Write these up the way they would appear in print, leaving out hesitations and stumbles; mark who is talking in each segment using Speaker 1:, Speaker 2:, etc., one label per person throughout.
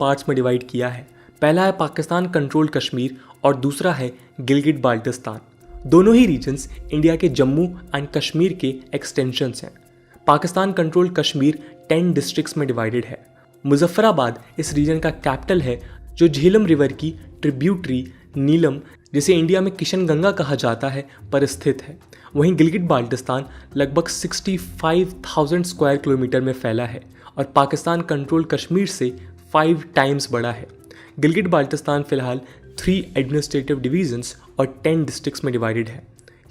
Speaker 1: Parts में divide किया है। पहला है पाकिस्तान कंट्रोल कश्मीर और दूसरा है गिलगिट बाल्टिस्तान। दोनों ही रीजन्स इंडिया के जम्मू एंड कश्मीर के एक्सटेंशंस हैं। पाकिस्तान कंट्रोल कश्मीर 10 डिस्ट्रिक्ट्स में डिवाइडेड है। मुजफ्फराबाद इस रीजन का कैपिटल है, जो झेलम रिवर की ट्रिब्यूटरी नीलम, जिसे इंडिया में किशन गंगा कहा जाता है, पर स्थित है। वहीं गिलगिट बाल्टिस्तान लगभग 65,000 स्क्वायर किलोमीटर में फैला है और पाकिस्तान कंट्रोल कश्मीर से 5 टाइम्स बड़ा है। गिलगिट बाल्टिस्तान फिलहाल 3 एडमिनिस्ट्रेटिव डिवीजन्स और 10 डिस्ट्रिक्ट्स में डिवाइडेड है।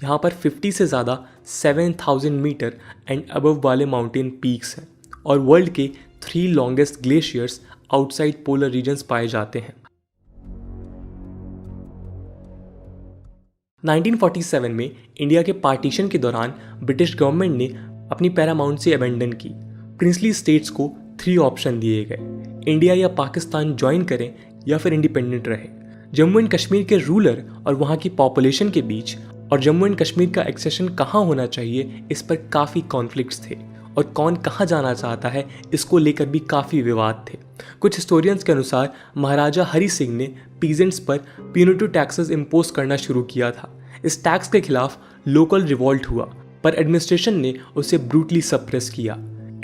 Speaker 1: यहाँ पर 50 से ज़्यादा 7,000 मीटर एंड अबव वाले माउंटेन पीक्स हैं और वर्ल्ड के 3 longest glaciers outside polar regions पाए जाते हैं। 1947 में इंडिया के पार्टीशन के दौरान ब्रिटिश गवर्नमेंट ने अपनी पैरामाउंटेंसी अबेंडन की। प्रिंसली स्टेट्स को 3 ऑप्शन दिए गए, इंडिया या पाकिस्तान ज्वाइन करें या फिर इंडिपेंडेंट रहे। जम्मू एंड कश्मीर के रूलर और वहाँ की पॉपुलेशन के बीच और जम्मू एंड कश्मीर का एक्सेशन कहाँ होना चाहिए, इस पर काफ़ी कॉन्फ्लिक्ट्स थे और कौन कहाँ जाना चाहता है, इसको लेकर भी काफ़ी विवाद थे। कुछ हिस्टोरियंस के अनुसार महाराजा हरि सिंह ने पीजेंट्स पर प्यूनिटिव टैक्सेस इम्पोज करना शुरू किया था। इस टैक्स के खिलाफ लोकल रिवॉल्ट हुआ, पर एडमिनिस्ट्रेशन ने उसे ब्रूटली सप्रेस किया।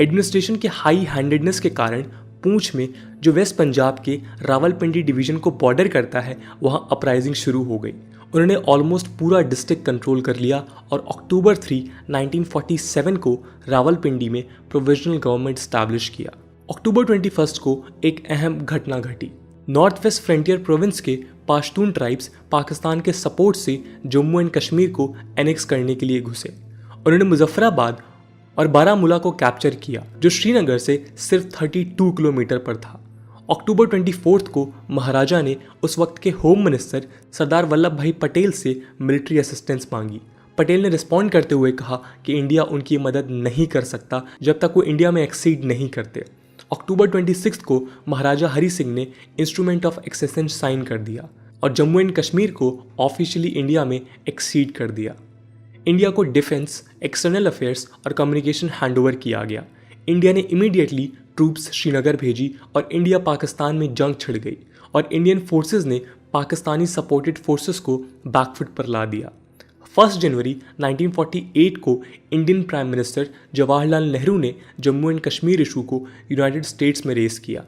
Speaker 1: एडमिनिस्ट्रेशन के हाई हैंडेडनेस के कारण पूंछ में, जो वेस्ट पंजाब के रावलपिंडी डिवीजन को बॉर्डर करता है, वहां अपराइजिंग शुरू हो गई। उन्होंने ऑलमोस्ट पूरा डिस्ट्रिक्ट कंट्रोल कर लिया और अक्टूबर 3, 1947 को रावलपिंडी में प्रोविजनल गवर्नमेंट स्टैब्लिश किया। अक्टूबर 21 को एक अहम घटना घटी। नॉर्थ वेस्ट फ्रंटियर प्रोविंस के पाश्तून ट्राइब्स पाकिस्तान के सपोर्ट से जम्मू एंड कश्मीर को एनेक्स करने के लिए घुसे। उन्होंने मुजफ्फराबाद और बारामूला को कैप्चर किया, जो श्रीनगर से सिर्फ 32 किलोमीटर पर था। अक्टूबर 24 को महाराजा ने उस वक्त के होम मिनिस्टर सरदार वल्लभ भाई पटेल से मिलिट्री असिस्टेंस मांगी। पटेल ने रिस्पॉन्ड करते हुए कहा कि इंडिया उनकी मदद नहीं कर सकता जब तक वो इंडिया में एक्सीड नहीं करते। अक्टूबर 26 को महाराजा हरि सिंह ने इंस्ट्रूमेंट ऑफ एक्सेशन साइन कर दिया और जम्मू एंड कश्मीर को ऑफिशियली इंडिया में एक्सीड कर दिया। इंडिया को डिफेंस, एक्सटर्नल अफेयर्स और कम्युनिकेशन हैंडओवर किया गया। इंडिया ने इमीडिएटली ट्रूप्स श्रीनगर भेजी और इंडिया पाकिस्तान में जंग छिड़ गई और इंडियन फोर्सेस ने पाकिस्तानी सपोर्टेड फोर्सेस को बैकफुट पर ला दिया। 1 जनवरी 1948 को Indian prime minister Jawaharlal Nehru ने जम्मू एंड कश्मीर इशू को यूनाइटेड स्टेट्स में रेस किया।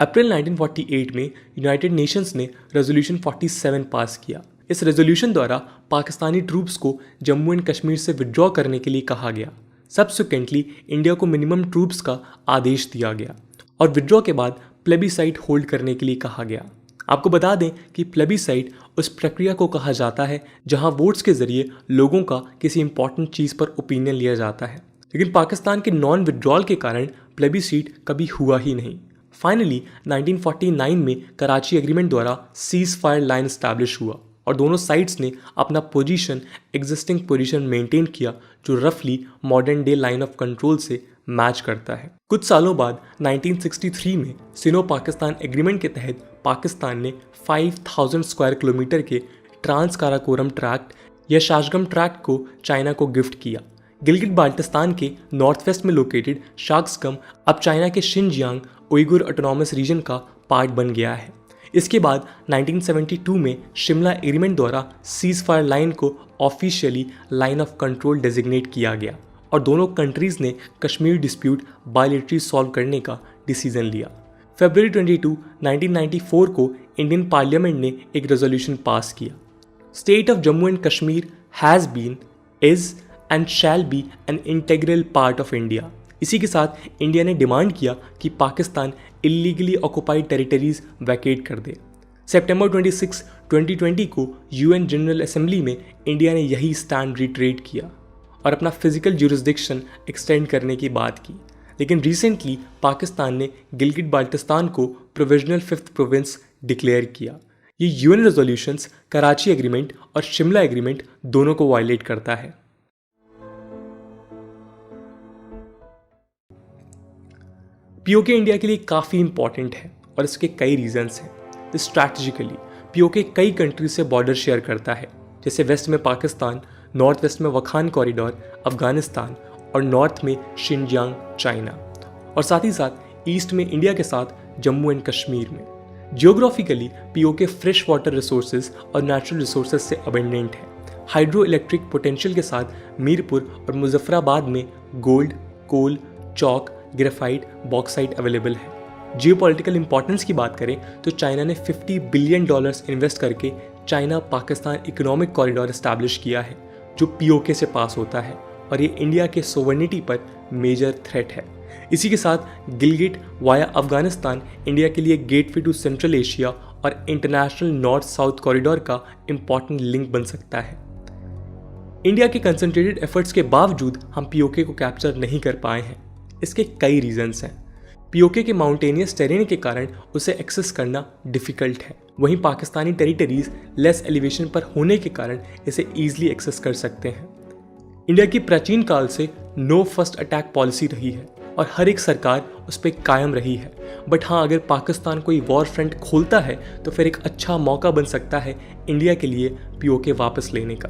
Speaker 1: अप्रैल 1948 में यूनाइटेड नेशंस ने रेजोल्यूशन 47 पास किया। इस रेजोल्यूशन द्वारा पाकिस्तानी ट्रूप्स को जम्मू एंड कश्मीर से विड्रॉ करने के लिए कहा गया। सब्सिक्वेंटली इंडिया को मिनिमम ट्रूप्स का आदेश दिया गया और विड्रॉ के बाद प्लेबिसाइट होल्ड करने के लिए कहा गया। आपको बता दें कि प्लेबिसाइट उस प्रक्रिया को कहा जाता है जहां वोट्स के जरिए लोगों का किसी इंपॉर्टेंट चीज़ पर ओपिनियन लिया जाता है, लेकिन पाकिस्तान के नॉन विड्रॉल के कारण प्लेबिसाइट कभी हुआ ही नहीं। फाइनली 1949 में कराची एग्रीमेंट द्वारा सीज फायर लाइन स्टैब्लिश हुआ और दोनों साइड्स ने अपना एग्जिस्टिंग पोजीशन मेंटेन किया, जो रफली modern day line of control से मैच करता है। कुछ सालों बाद 1963 में सिनो पाकिस्तान एग्रीमेंट के तहत पाकिस्तान ने 5,000 स्क्वायर किलोमीटर के ट्रांस काराकोरम ट्रैक्ट या शाशगम ट्रैक्ट को चाइना को गिफ्ट किया। गिलगिट बाल्टिस्तान के नॉर्थ वेस्ट में लोकेटेड शाक्सगम अब चाइना के शिनजियांग उइगुर ऑटोनॉमस रीजन का पार्ट बन गया है। इसके बाद 1972 में शिमला एग्रीमेंट द्वारा सीज फायर लाइन को officially line of control designate किया गया और दोनों कंट्रीज़ ने कश्मीर डिस्प्यूट बायलैटरली सॉल्व करने का डिसीजन लिया। फरवरी 22, 1994 को इंडियन पार्लियामेंट ने एक रेजोल्यूशन पास किया। State of Jammu and Kashmir has been, is and shall be an integral part of India. इसी के साथ इंडिया ने डिमांड किया कि Pakistan illegally occupied territories vacate कर दे। सितंबर 26, 2020 को यूएन जनरल असेंबली में इंडिया ने यही स्टैंड रिट्रेट किया और अपना फिजिकल ज्यूरिसडिक्शन एक्सटेंड करने की बात की। लेकिन रिसेंटली पाकिस्तान ने गिलगिट बाल्टिस्तान को प्रोविजनल 5th प्रोविंस डिक्लेयर किया। ये यूएन रेजोल्यूशंस, कराची एग्रीमेंट और शिमला एग्रीमेंट दोनों को वायलेट करता है। पीओके इंडिया के लिए काफ़ी इंपॉर्टेंट है और इसके कई रीजंस हैं। स्ट्रैटेजिकली पीओके कई कंट्रीज से बॉर्डर शेयर करता है, जैसे वेस्ट में पाकिस्तान, नॉर्थ वेस्ट में वखान कॉरिडोर अफगानिस्तान और नॉर्थ में शिनजियांग चाइना, और साथ ही साथ ईस्ट में इंडिया के साथ जम्मू एंड कश्मीर में। Geographically PoK fresh water resources और नेचुरल रिसोर्सेज से अबेंडेंट है। हाइड्रो इलेक्ट्रिक पोटेंशियल के साथ मीरपुर और मुजफ्फराबाद में गोल्ड, कोल, चौक, ग्रेफाइट, बॉक्साइट अवेलेबल है। जियोपॉलिटिकल इंपॉर्टेंस की बात करें तो चाइना ने $50 बिलियन इन्वेस्ट करके China Pakistan economic corridor establish किया है, जो पीओके से पास होता है, और ये इंडिया के सोवर्निटी पर मेजर थ्रेट है। इसी के साथ गिलगिट वाया अफगानिस्तान इंडिया के लिए गेटवे टू सेंट्रल एशिया और इंटरनेशनल नॉर्थ साउथ कॉरिडोर का इंपॉर्टेंट लिंक बन सकता है। इंडिया के कंसंट्रेटेड एफर्ट्स के बावजूद हम पीओके को कैप्चर नहीं कर पाए हैं। इसके कई रीजंस हैं। पीओके के माउंटेनियस टेरेन के कारण उसे एक्सेस करना डिफिकल्ट है। वहीं पाकिस्तानी टेरिटरीज लेस एलिवेशन पर होने के कारण इसे ईजिली एक्सेस कर सकते हैं। इंडिया की प्राचीन काल से नो फर्स्ट अटैक पॉलिसी रही है और हर एक सरकार उस पर कायम रही है। बट हाँ, अगर पाकिस्तान कोई वॉर फ्रंट खोलता है तो फिर एक अच्छा मौका बन सकता है इंडिया के लिए पीओके वापस लेने का।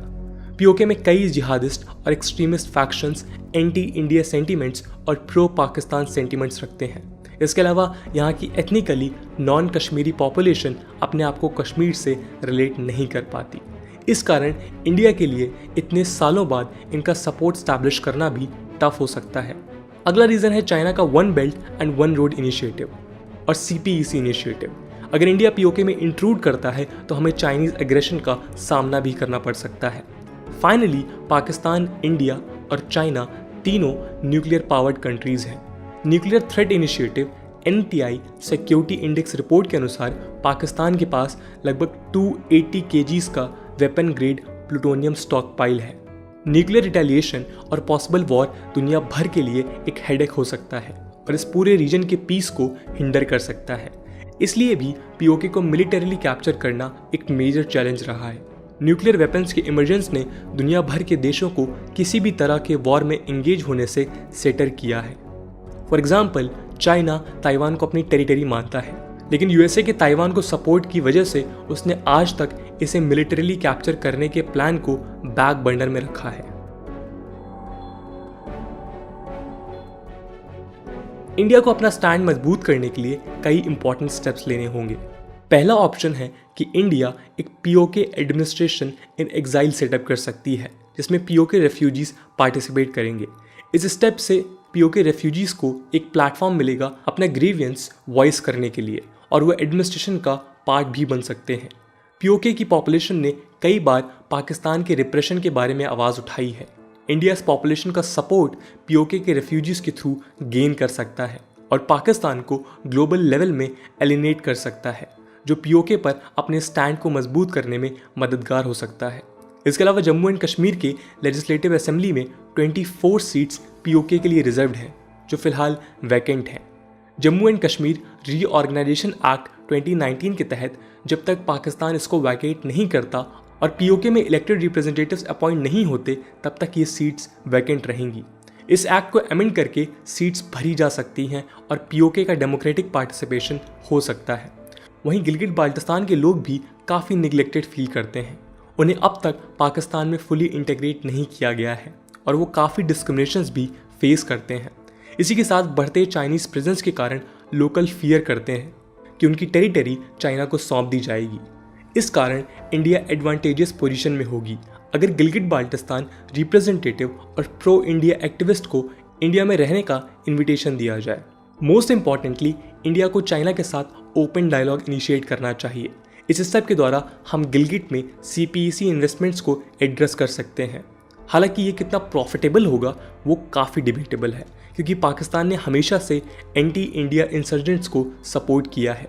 Speaker 1: पीओके में कई जिहादिस्ट और extremist factions anti India sentiments और प्रो पाकिस्तान सेंटीमेंट्स रखते हैं। इसके अलावा यहाँ की एथनिकली नॉन कश्मीरी पॉपुलेशन अपने आप को कश्मीर से रिलेट नहीं कर पाती। इस कारण इंडिया के लिए इतने सालों बाद इनका सपोर्ट स्टैब्लिश करना भी टफ हो सकता है। अगला रीज़न है चाइना का one belt and one road initiative और CPEC इनिशिएटिव। अगर इंडिया पीओके में इंट्रूड करता है तो हमें चाइनीज़ एग्रेशन का सामना भी करना पड़ सकता है। फाइनली पाकिस्तान, इंडिया और चाइना तीनों न्यूक्लियर पावर्ड कंट्रीज़ हैं। Nuclear threat initiative NTI security index report के अनुसार पाकिस्तान के पास लगभग 280 kgs का weapon grade plutonium stock pile है। न्यूक्लियर रिटेलिएशन और पॉसिबल वॉर दुनिया भर के लिए एक हेडेक हो सकता है और इस पूरे रीजन के पीस को हिंडर कर सकता है। इसलिए भी पीओके को मिलिटरीली कैप्चर करना एक मेजर चैलेंज रहा है। न्यूक्लियर वेपन्स के इमरजेंस ने दुनिया भर के देशों को किसी भी तरह के वॉर में एंगेज होने से सेटर किया है। फॉर एग्जाम्पल, चाइना ताइवान को अपनी टेरिटरी मानता है, लेकिन यूएसए के ताइवान को सपोर्ट की वजह से उसने आज तक इसे मिलिटरीली कैप्चर करने के प्लान को बैक बर्नर में रखा है। इंडिया को अपना स्टैंड मजबूत करने के लिए कई इंपॉर्टेंट स्टेप्स लेने होंगे। पहला ऑप्शन है कि इंडिया एक PoK administration in exile setup कर सकती है, जिसमें पीओके रेफ्यूजीज पार्टिसिपेट करेंगे। इस स्टेप से पीओके रेफ्यूजीज को एक प्लेटफॉर्म मिलेगा अपना ग्रीवियंस वॉइस करने के लिए, और वो एडमिनिस्ट्रेशन का पार्ट भी बन सकते हैं। पीओके की पॉपुलेशन ने कई बार पाकिस्तान के रिप्रेशन के बारे में आवाज़ उठाई है। इंडिया इस पॉपुलेशन का सपोर्ट पीओके के रेफ्यूजीज के थ्रू गेन कर सकता है और पाकिस्तान को ग्लोबल लेवल में एलिनेट कर सकता है, जो पीओके पर अपने स्टैंड को मजबूत करने में मददगार हो सकता है। इसके अलावा जम्मू एंड कश्मीर के लेजिस्लेटिव असेंबली में 24 सीट्स पीओके के लिए रिजर्व्ड हैं, जो फिलहाल वैकेंट हैं। Jammu and Kashmir reorganisation act 2019 के तहत जब तक पाकिस्तान इसको वैकेट नहीं करता और पीओके में इलेक्टेड रिप्रेजेंटेटिव्स अपॉइंट नहीं होते, तब तक ये सीट्स वैकेंट रहेंगी। इस एक्ट को अमेंड करके सीट्स भरी जा सकती हैं और पीओके का डेमोक्रेटिक पार्टिसिपेशन हो सकता है। वहीं गिलगिट बाल्टिस्तान के लोग भी काफ़ी निगलेक्टेड फील करते हैं। उन्हें अब तक पाकिस्तान में फुली इंटीग्रेट नहीं किया गया है और वो काफ़ी डिस्क्रिमिनेशंस भी फेस करते हैं। इसी के साथ बढ़ते चाइनीज़ प्रेजेंस के कारण लोकल फियर करते हैं कि उनकी टेरिटरी चाइना को सौंप दी जाएगी। इस कारण इंडिया एडवांटेजियस पोजीशन में होगी अगर गिलगिट बाल्टिस्तान रिप्रेजेंटेटिव और प्रो इंडिया एक्टिविस्ट को इंडिया में रहने का इन्विटेशन दिया जाए। मोस्ट इंपॉर्टेंटली, इंडिया को चाइना के साथ ओपन डायलॉग इनिशिएट करना चाहिए। इस स्टेप के द्वारा हम गिलगिट में CPEC इन्वेस्टमेंट्स को एड्रेस कर सकते हैं। हालांकि ये कितना प्रॉफिटेबल होगा वो काफ़ी डिबेटेबल है, क्योंकि पाकिस्तान ने हमेशा से एंटी इंडिया इंसर्जेंट्स को सपोर्ट किया है।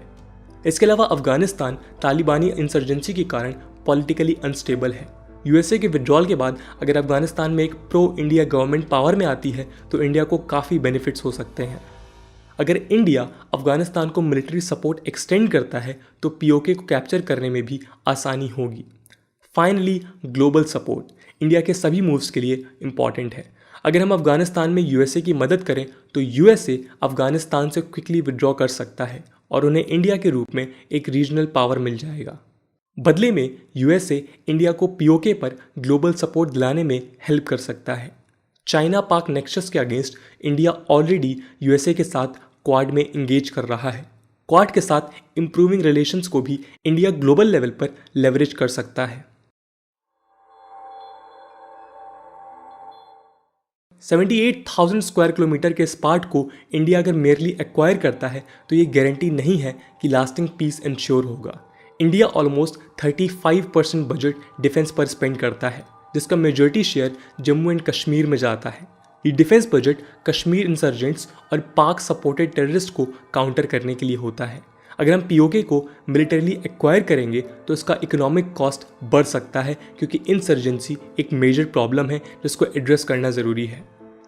Speaker 1: इसके अलावा अफगानिस्तान तालिबानी इंसर्जेंसी के कारण पॉलिटिकली अनस्टेबल है। यूएसए के विड्रॉल के बाद अगर अफगानिस्तान में एक प्रो इंडिया गवर्नमेंट पावर में आती है तो इंडिया को काफ़ी बेनिफिट्स हो सकते हैं। अगर इंडिया अफगानिस्तान को मिलिट्री सपोर्ट एक्सटेंड करता है तो पीओके को कैप्चर करने में भी आसानी होगी। फाइनली, ग्लोबल सपोर्ट इंडिया के सभी मूव्स के लिए इम्पॉर्टेंट है। अगर हम अफगानिस्तान में यूएसए की मदद करें तो यूएसए अफगानिस्तान से क्विकली विड्रॉ कर सकता है और उन्हें इंडिया के रूप में एक रीजनल पावर मिल जाएगा। बदले में यूएसए इंडिया को पीओके पर ग्लोबल सपोर्ट दिलाने में हेल्प कर सकता है। चाइना पाक नेक्सस के अगेंस्ट इंडिया ऑलरेडी यूएसए के साथ क्वाड में इंगेज कर रहा है। क्वाड के साथ इंप्रूविंग रिलेशंस को भी इंडिया ग्लोबल लेवल पर लेवरेज कर सकता है। 78,000 स्क्वायर किलोमीटर के इस पार्ट को इंडिया अगर मेयरली एक्वायर करता है तो ये गारंटी नहीं है कि लास्टिंग पीस इंश्योर होगा। इंडिया ऑलमोस्ट 35% बजट डिफेंस पर स्पेंड करता है, जिसका majority share Jammu and Kashmir में जाता है। ये डिफेंस बजट कश्मीर इंसर्जेंट्स और पाक सपोर्टेड टेररिस्ट को काउंटर करने के लिए होता है। अगर हम पीओके को मिलिटरीली एक्वायर करेंगे तो इसका इकोनॉमिक कॉस्ट बढ़ सकता है, क्योंकि इंसर्जेंसी एक मेजर प्रॉब्लम है जिसको एड्रेस करना ज़रूरी है।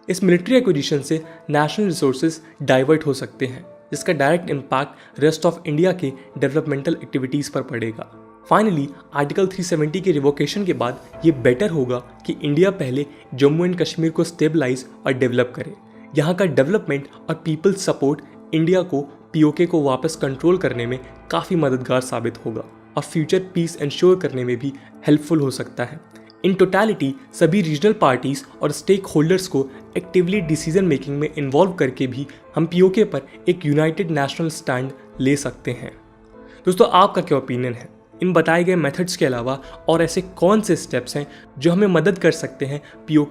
Speaker 1: इस मिलिट्री एक्विजिशन से नेशनल रिसोर्सेज डाइवर्ट हो सकते हैं, जिसका direct impact rest of India के डेवलपमेंटल एक्टिविटीज़ पर पड़ेगा। फाइनली आर्टिकल 370 के रिवोकेशन के बाद ये बेटर होगा कि इंडिया पहले जम्मू एंड कश्मीर को स्टेबलाइज और डेवलप करे। यहाँ का डेवलपमेंट और पीपल सपोर्ट इंडिया को पीओके को वापस कंट्रोल करने में काफ़ी मददगार साबित होगा और फ्यूचर पीस इंश्योर करने में भी हेल्पफुल हो सकता है। इन टोटलिटी सभी रीजनल पार्टीज और स्टेक होल्डर्स को एक्टिवली डिसीजन मेकिंग में इन्वॉल्व करके भी हम पीओके पर एक यूनाइटेड नेशनल स्टैंड ले सकते हैं। दोस्तों, आपका क्या ओपिनियन है? इन बताए गए मेथड्स के अलावा और ऐसे कौन से स्टेप्स हैं जो हमें मदद कर सकते हैं पीओके